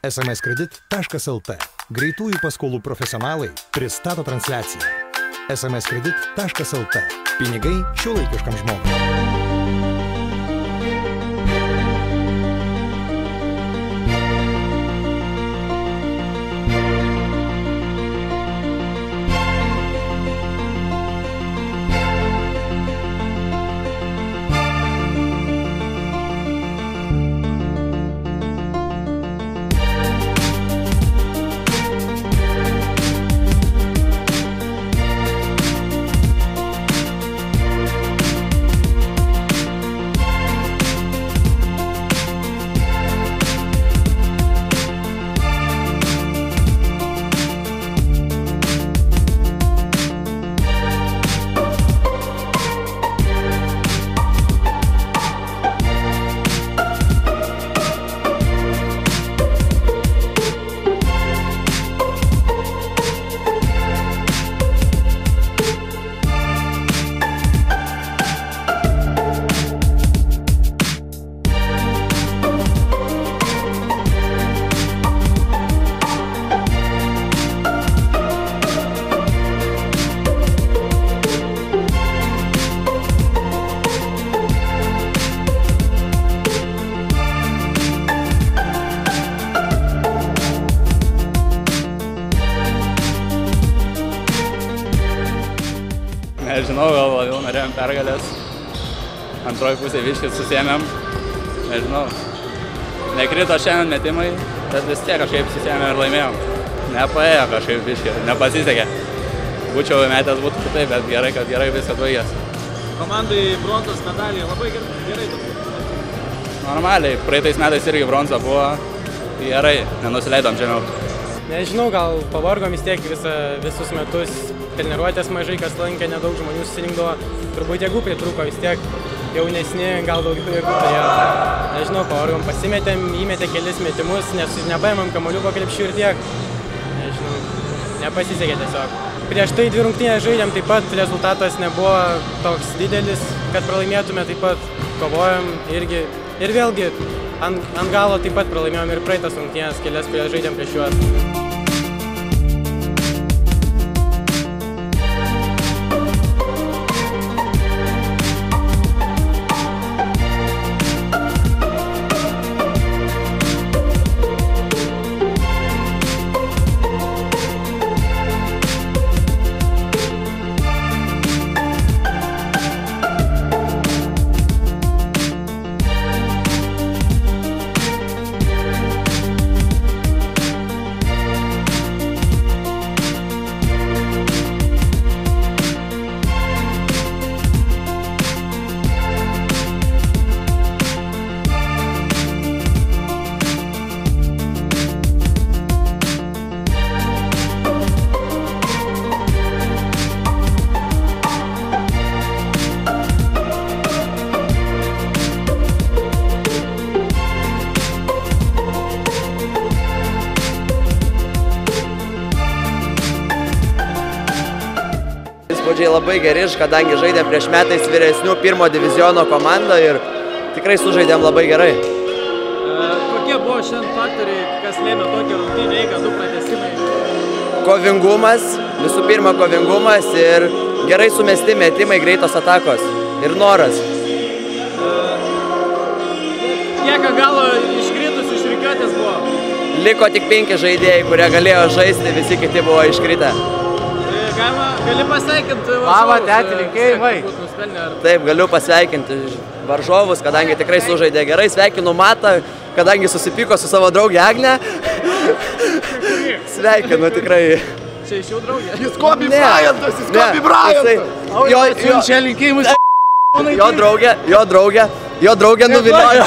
smskredit.lt. Greitųjų paskolų profesionalai pristato transliaciją. smskredit.lt. Pinigai šiuolaikiškam žmogui. Nežinau, gal labiau norėjom pergalės. Antroji pusė viškis susėmėm. Nežinau. Nekrito šiandien metimai, bet vis tiek kažkaip susėmėm ir laimėjom. Nepaėjo kažkaip viškį, nepasisekė. Būčiau metęs būtų kitaip, bet gerai, kad gerai viskas baigės. Komandai bronzos medaliai labai gerai. Normaliai, praeitais metais irgi bronza buvo. Gerai, nenusileidom žemiau. Nežinau, gal pavargom vis tiek visus metus. Treniruotės mažai, kas lankė, nedaug žmonių susirinkdavo. Turbūt jėgų pritrūko vis tiek jaunesni, gal daugiau jėgų turėjo. Nežinau, pavargom, pasimetėm, įmetė kelis metimus, nes nepaėmėm kamuoliuko krepšių ir tiek. Nežinau, nepasisekė tiesiog. Prieš tai 2 rungtynės žaidėm, taip pat rezultatas nebuvo toks didelis, kad pralaimėtume, taip pat kovojom irgi. Ir vėlgi, ant galo taip pat pralaimėjom ir praeitas rungtynės kelias, kurias žaidėm prieš juos. Įspūdžiai labai geri, kadangi žaidėm prieš metais vyresnių 1 diviziono komandą ir tikrai sužaidėm labai gerai. Kokie buvo šiandien faktoriai, kas lėmė tokią rungtynę eigą, 2 pratęsimai? Kovingumas, visų pirma kovingumas ir gerai sumesti metimai, greitos atakos ir noras. Kiek galo iškritus iš rikiuotės buvo? Liko tik 5 žaidėjai, kurie galėjo žaisti, visi kiti buvo iškritę. Gali pasveikinti varžovus? Taip, galiu pasveikinti varžovus, kadangi tikrai sužaidė gerai. Sveikinu Matą, kadangi susipyko su savo draugė Agne. Sveikinu tikrai. Čia iš jų draugė? Jis Kobe Bryantas, jis Kobe Bryantas! Jo draugė nuviliojo.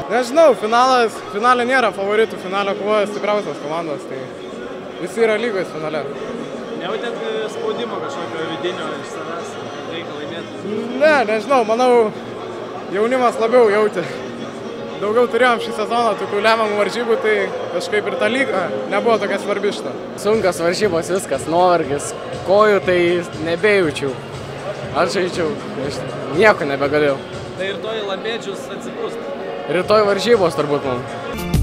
Nežinau, finale nėra favoritų, finale kovoja stipriausios komandos, tai visi yra lygos finale. Nejautėt spaudimo kažkokio vidinio iš savęs, kad reikia laimėti? Ne, nežinau, manau, jaunimas labiau jautė. Daugiau turėjom šį sezoną tokių lemiamų varžybų, tai kažkaip ir ta lyga nebuvo tokia svarbi šita. Sunkios varžybos viskas, nuovargis, kojų tai nebejaučiau. Aš žaidžiau, nieko nebegalėjau. Tai rytoj Lampėdžius atsipūst. Rytoj varžybos turbūt mums.